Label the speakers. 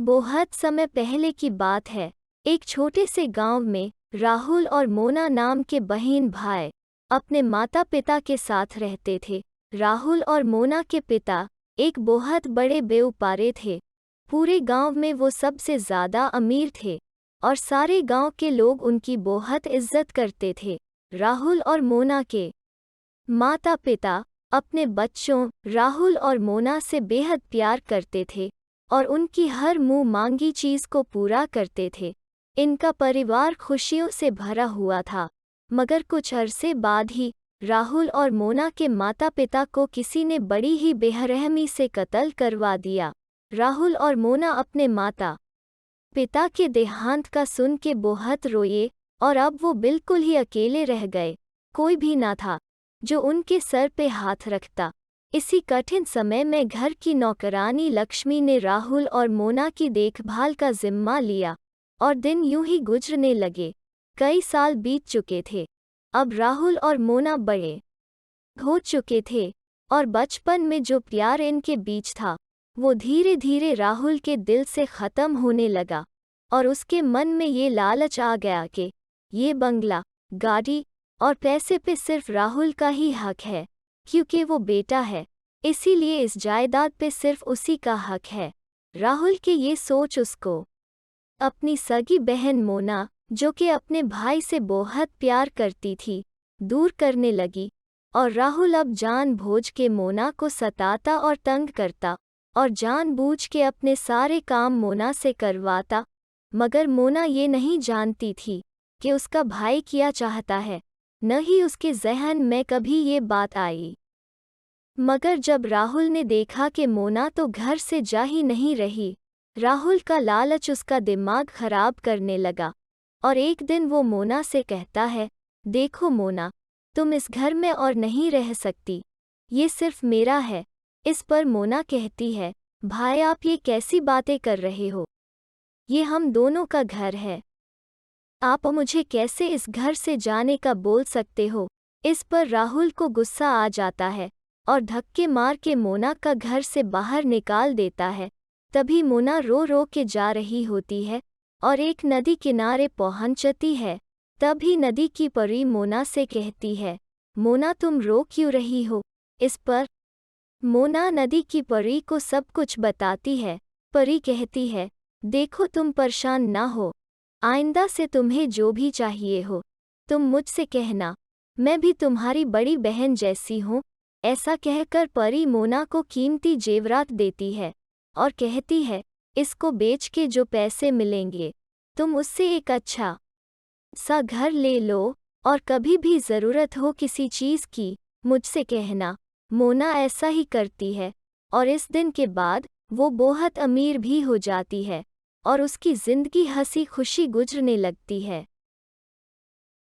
Speaker 1: बहुत समय पहले की बात है। एक छोटे से गांव में राहुल और मोना नाम के बहन भाई अपने माता पिता के साथ रहते थे। राहुल और मोना के पिता एक बहुत बड़े व्यापारी थे। पूरे गांव में वो सबसे ज़्यादा अमीर थे और सारे गांव के लोग उनकी बहुत इज्जत करते थे। राहुल और मोना के माता पिता अपने बच्चों राहुल और मोना से बेहद प्यार करते थे और उनकी हर मुंह मांगी चीज़ को पूरा करते थे। इनका परिवार खुशियों से भरा हुआ था। मगर कुछ अरसे बाद ही राहुल और मोना के माता पिता को किसी ने बड़ी ही बेरहमी से कत्ल करवा दिया। राहुल और मोना अपने माता पिता के देहांत का सुन के बहुत रोए और अब वो बिल्कुल ही अकेले रह गए। कोई भी ना था जो उनके सर पे हाथ रखता। इसी कठिन समय में घर की नौकरानी लक्ष्मी ने राहुल और मोना की देखभाल का जिम्मा लिया और दिन यूं ही गुजरने लगे। कई साल बीत चुके थे। अब राहुल और मोना बड़े हो चुके थे और बचपन में जो प्यार इनके बीच था वो धीरे धीरे राहुल के दिल से ख़त्म होने लगा और उसके मन में ये लालच आ गया कि ये बंगला, गाड़ी और पैसे पे सिर्फ राहुल का ही हक है, क्योंकि वो बेटा है, इसीलिए इस जायदाद पे सिर्फ उसी का हक है। राहुल की ये सोच उसको अपनी सगी बहन मोना, जो कि अपने भाई से बहुत प्यार करती थी, दूर करने लगी और राहुल अब जानबूझ के मोना को सताता और तंग करता और जानबूझ के अपने सारे काम मोना से करवाता। मगर मोना ये नहीं जानती थी कि उसका भाई क्या चाहता है, न ही उसके ज़हन में कभी ये बात आई। मगर जब राहुल ने देखा कि मोना तो घर से जा ही नहीं रही, राहुल का लालच उसका दिमाग खराब करने लगा और एक दिन वो मोना से कहता है, देखो मोना, तुम इस घर में और नहीं रह सकती, ये सिर्फ मेरा है। इस पर मोना कहती है, भाई आप ये कैसी बातें कर रहे हो, ये हम दोनों का घर है, आप मुझे कैसे इस घर से जाने का बोल सकते हो। इस पर राहुल को गुस्सा आ जाता है और धक्के मार के मोना का घर से बाहर निकाल देता है। तभी मोना रो रो के जा रही होती है और एक नदी किनारे पहुंचती है। तभी नदी की परी मोना से कहती है, मोना तुम रो क्यों रही हो। इस पर मोना नदी की परी को सब कुछ बताती है। परी कहती है, देखो तुम परेशान ना हो, आइंदा से तुम्हें जो भी चाहिए हो तुम मुझसे कहना, मैं भी तुम्हारी बड़ी बहन जैसी हूँ। ऐसा कहकर परी मोना को कीमती जेवरात देती है और कहती है, इसको बेच के जो पैसे मिलेंगे तुम उससे एक अच्छा सा घर ले लो और कभी भी ज़रूरत हो किसी चीज़ की मुझसे कहना। मोना ऐसा ही करती है और इस दिन के बाद वो बहुत अमीर भी हो जाती है और उसकी ज़िंदगी हंसी खुशी गुजरने लगती है।